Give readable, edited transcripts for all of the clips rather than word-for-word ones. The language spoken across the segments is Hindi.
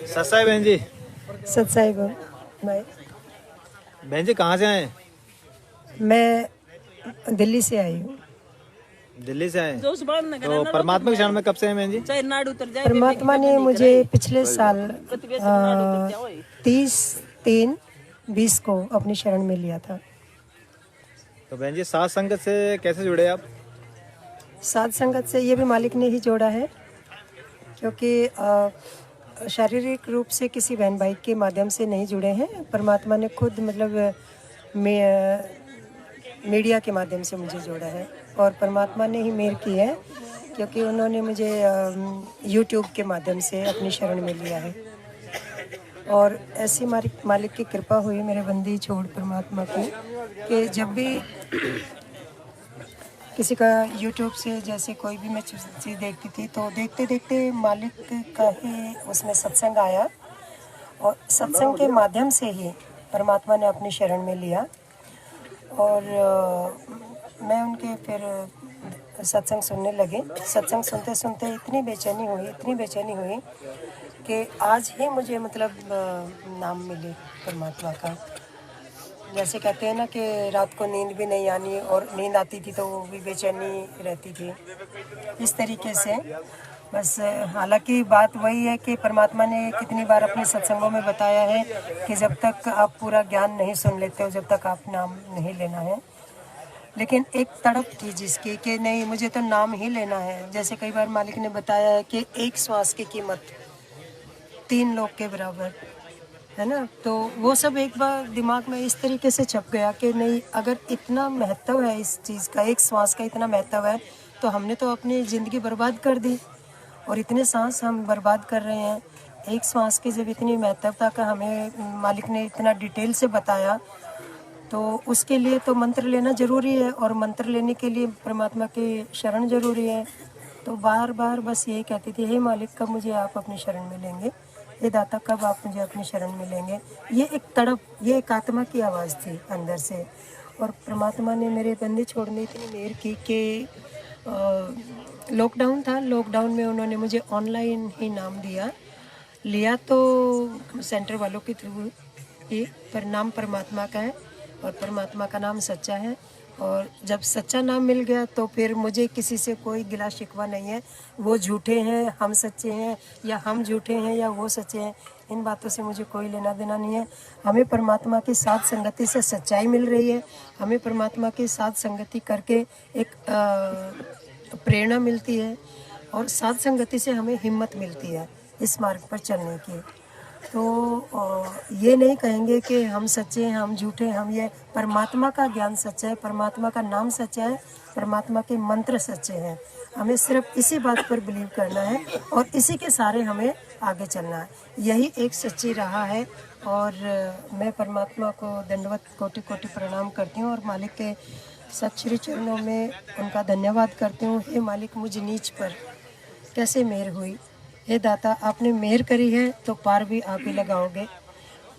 सत्साई बहन जी। सत्साई भाई। बहन जी कहाँ से आए? मैं दिल्ली से आई हूँ। दिल्ली से आए तो परमात्मा के शरण में कब से हैं बहन जी? परमात्मा ने मुझे पिछले साल 30/3/20 को अपनी शरण में लिया था। तो बहन जी सात संगत से कैसे जुड़े आप? साध संगत से ये भी मालिक ने ही जोड़ा है, क्योंकि शारीरिक रूप से किसी बहन भाई के माध्यम से नहीं जुड़े हैं। परमात्मा ने खुद मतलब मीडिया के माध्यम से मुझे जोड़ा है, और परमात्मा ने ही मेहर की है, क्योंकि उन्होंने मुझे यूट्यूब के माध्यम से अपनी शरण में लिया है। और ऐसी मालिक की कृपा हुई मेरे बंदी छोड़ परमात्मा की, कि जब भी किसी का यूट्यूब से जैसे कोई भी मैं चीज़ देखती थी, तो देखते देखते मालिक का ही उसमें सत्संग आया, और सत्संग के माध्यम से ही परमात्मा ने अपनी शरण में लिया। और मैं उनके फिर सत्संग सुनने लगे। सत्संग सुनते सुनते इतनी बेचैनी हुई कि आज ही मुझे मतलब नाम मिले परमात्मा का। जैसे कहते हैं ना कि रात को नींद भी नहीं आनी, और नींद आती थी तो वो भी बेचैनी रहती थी। इस तरीके से बस, हालांकि बात वही है कि परमात्मा ने कितनी बार अपने सत्संगों में बताया है कि जब तक आप पूरा ज्ञान नहीं सुन लेते हो, जब तक आप नाम नहीं लेना है। लेकिन एक तड़प थी जिसकी कि नहीं, मुझे तो नाम ही लेना है। जैसे कई बार मालिक ने बताया है कि एक श्वास की कीमत 3 लोग के बराबर है ना। तो वो सब एक बार दिमाग में इस तरीके से छप गया कि नहीं, अगर इतना महत्व है इस चीज़ का, एक श्वास का इतना महत्व है, तो हमने तो अपनी ज़िंदगी बर्बाद कर दी, और इतने सांस हम बर्बाद कर रहे हैं। एक श्वास की जब इतनी महत्वता का हमें मालिक ने इतना डिटेल से बताया, तो उसके लिए तो मंत्र लेना ज़रूरी है, और मंत्र लेने के लिए परमात्मा की शरण ज़रूरी है। तो बार बार बस यही कहती थी, हे मालिक, कब मुझे आप अपनी शरण में लेंगे? हे दाता, कब आप मुझे अपनी शरण में लेंगे? ये एक तड़प, ये एक आत्मा की आवाज़ थी अंदर से। और परमात्मा ने मेरे बंदी छोड़ने इतनी मेहर की कि लॉकडाउन था, लॉकडाउन में उन्होंने मुझे ऑनलाइन ही नाम लिया तो सेंटर वालों के थ्रू ही, पर नाम परमात्मा का है, और परमात्मा का नाम सच्चा है। और जब सच्चा नाम मिल गया तो फिर मुझे किसी से कोई गिला शिकवा नहीं है। वो झूठे हैं, हम सच्चे हैं, या हम झूठे हैं या वो सच्चे हैं, इन बातों से मुझे कोई लेना देना नहीं है। हमें परमात्मा की साथ संगति से सच्चाई मिल रही है। हमें परमात्मा की साथ संगति करके एक प्रेरणा मिलती है, और साथ संगति से हमें हिम्मत मिलती है इस मार्ग पर चलने की। तो ये नहीं कहेंगे कि हम सच्चे हैं, हम झूठे हैं, हम ये, परमात्मा का ज्ञान सच्चा है, परमात्मा का नाम सच्चा है, परमात्मा के मंत्र सच्चे हैं। हमें सिर्फ इसी बात पर बिलीव करना है, और इसी के सारे हमें आगे चलना है। यही एक सच्ची राह है। और मैं परमात्मा को दंडवत कोटि कोटि प्रणाम करती हूँ, और मालिक के सत श्री चरणों में उनका धन्यवाद करती हूँ। हे मालिक, मुझ नीच पर कैसे मेहर हुई। हे दाता, आपने मेहर करी है तो पार भी आप ही लगाओगे।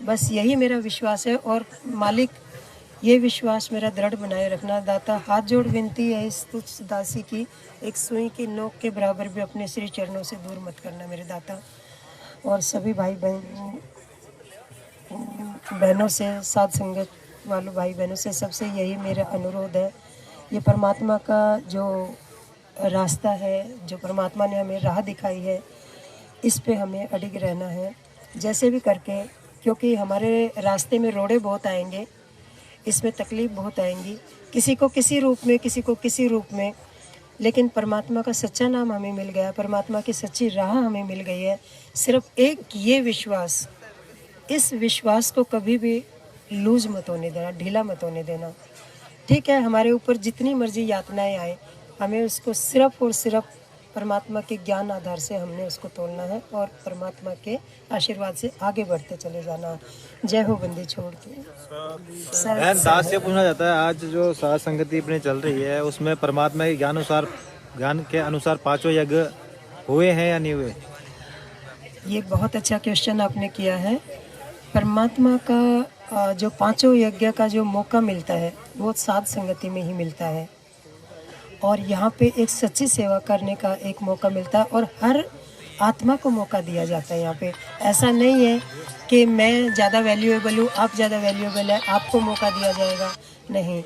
बस यही मेरा विश्वास है, और मालिक ये विश्वास मेरा दृढ़ बनाए रखना। दाता, हाथ जोड़ विनती है इस तुच्छ दासी की, एक सुई की नोक के बराबर भी अपने श्री चरणों से दूर मत करना मेरे दाता। और सभी भाई बहनों से, साथ संगत वालों भाई बहनों से, सबसे यही मेरा अनुरोध है। ये परमात्मा का जो रास्ता है, जो परमात्मा ने हमें राह दिखाई है, इस पे हमें अडिग रहना है जैसे भी करके, क्योंकि हमारे रास्ते में रोड़े बहुत आएंगे, इसमें तकलीफ़ बहुत आएंगी, किसी को किसी रूप में, किसी को किसी रूप में। लेकिन परमात्मा का सच्चा नाम हमें मिल गया, परमात्मा की सच्ची राह हमें मिल गई है। सिर्फ एक ये विश्वास, इस विश्वास को कभी भी लूज मत होने देना, ढीला मत होने देना। ठीक है, हमारे ऊपर जितनी मर्जी यातनाएं आए, हमें उसको सिर्फ और सिर्फ परमात्मा के ज्ञान आधार से हमने उसको तोड़ना है, और परमात्मा के आशीर्वाद से आगे बढ़ते चले जाना। जय हो बंदी छोड़ के। बहन, दास से पूछना चाहता है, आज जो साथ संगति अपनी चल रही है, उसमें परमात्मा के ज्ञान के अनुसार 5 यज्ञ हुए हैं या नहीं हुए? ये बहुत अच्छा क्वेश्चन आपने किया है। परमात्मा का जो 5 यज्ञ का जो मौका मिलता है, वो साथ संगति में ही मिलता है, और यहाँ पे एक सच्ची सेवा करने का एक मौका मिलता है। और हर आत्मा को मौका दिया जाता है यहाँ पे। ऐसा नहीं है कि मैं ज़्यादा वैल्यूएबल हूँ, आप ज़्यादा वैल्यूएबल है, आपको मौका दिया जाएगा, नहीं।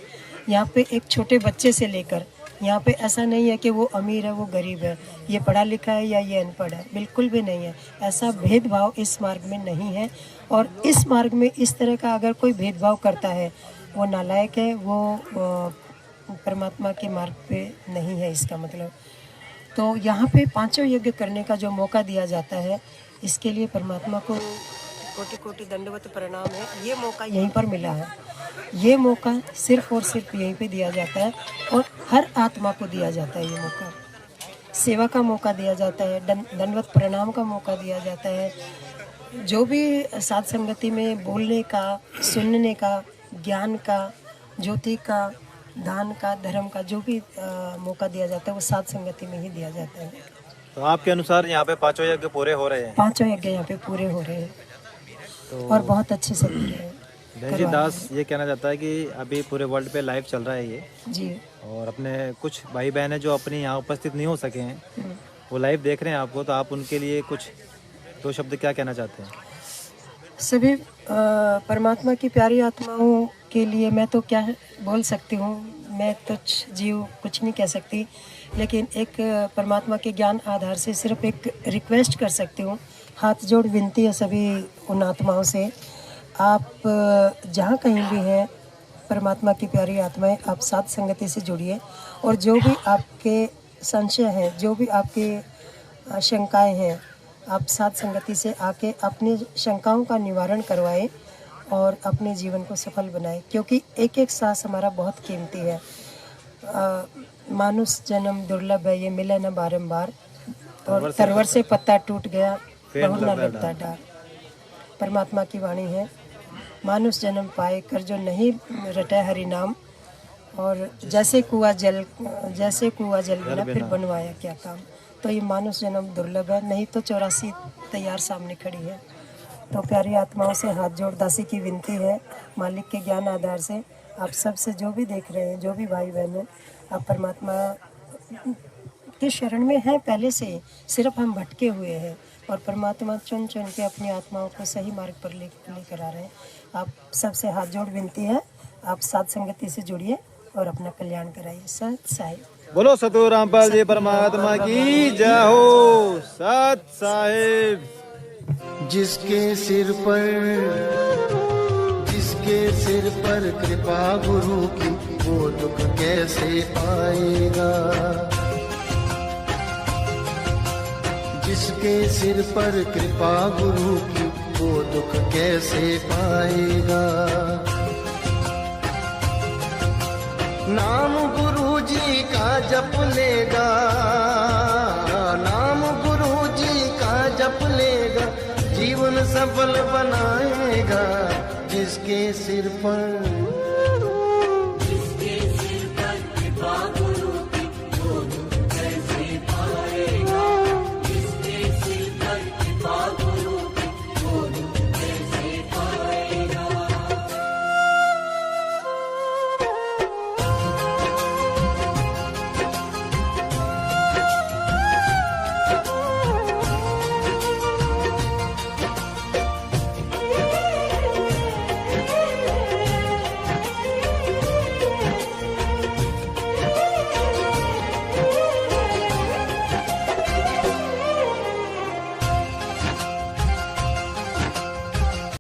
यहाँ पे एक छोटे बच्चे से लेकर, यहाँ पे ऐसा नहीं है कि वो अमीर है वो गरीब है, ये पढ़ा लिखा है या ये अनपढ़ है, बिल्कुल भी नहीं है। ऐसा भेदभाव इस मार्ग में नहीं है। और इस मार्ग में इस तरह का अगर कोई भेदभाव करता है वो नालायक है, वो परमात्मा के मार्ग पे नहीं है, इसका मतलब। तो यहाँ पे पांचों यज्ञ करने का जो मौका दिया जाता है, इसके लिए परमात्मा को कोटि कोटि दंडवत प्रणाम है। ये मौका यहीं पर मिला है, ये मौका सिर्फ और सिर्फ यहीं पे दिया जाता है और हर आत्मा को दिया जाता है। ये मौका सेवा का मौका दिया जाता है, दंडवत प्रणाम का मौका दिया जाता है। जो भी साध संगति में बोलने का, सुनने का, ज्ञान का, ज्योति का, दान का, धर्म का जो भी मौका दिया जाता है वो साध संगति में ही दिया जाता है। तो आपके अनुसार यहाँ पे पांचों यज्ञ पूरे हो रहे हैं? पांचों यज्ञ यहाँ पे पूरे हो रहे हैं तो और बहुत अच्छे से हो रहे हैं। धनंजय दास ये कहना चाहता है कि अभी पूरे वर्ल्ड पे लाइव चल रहा है ये जी, और अपने कुछ भाई बहन है जो अपने यहाँ उपस्थित नहीं हो सके हैं, वो लाइव देख रहे हैं आपको, तो आप उनके लिए कुछ दो शब्द क्या कहना चाहते हैं? सभी परमात्मा की प्यारी आत्माओं के लिए मैं तो क्या बोल सकती हूँ, मैं तुच्छ जीव कुछ नहीं कह सकती, लेकिन एक परमात्मा के ज्ञान आधार से सिर्फ एक रिक्वेस्ट कर सकती हूँ, हाथ जोड़ विनती है सभी उन आत्माओं से, आप जहाँ कहीं भी हैं, परमात्मा की प्यारी आत्माएं, आप साध संगति से जुड़िए और जो भी आपके संशय हैं, जो भी आपके शंकाएं हैं, आप साध संगति से आके अपनी शंकाओं का निवारण करवाएं और अपने जीवन को सफल बनाएं, क्योंकि एक एक सांस हमारा बहुत कीमती है। मानुष जन्म दुर्लभ है, ये मिले न बारंबार, और तरवर से पत्ता टूट गया बहु न लगता डार। परमात्मा की वाणी है, मानुष जन्म पाए कर जो नहीं रटे हरि नाम, और जैसे कुआं जल बिना फिर बनवाया क्या काम। तो ये मानुष जन्म दुर्लभ है, नहीं तो 84 तैयार सामने खड़ी है। तो प्यारी आत्माओं से हाथ जोड़ दासी की विनती है, मालिक के ज्ञान आधार से आप सब से जो भी देख रहे हैं, जो भी भाई बहन हैं, आप परमात्मा के शरण में हैं पहले से ही, सिर्फ हम भटके हुए हैं और परमात्मा चुन चुन के अपनी आत्माओं को सही मार्ग पर लेकर आ रहे हैं। आप सबसे हाथ जोड़ विनती है, आप साध संगति से जुड़िए और अपना कल्याण कराइए। सत साहिब बोलो सतगुरु रामपाल जी परमात्मा की जय हो। सत साहिब। जिसके सिर पर कृपा गुरु की, वो दुख कैसे पाएगा। जिसके सिर पर कृपा गुरु की, वो दुख कैसे पाएगा। नाम गुरु जी का जप लेगा, नाम गुरु जी का जप लेगा, जीवन सफल बनाएगा। जिसके सिर पर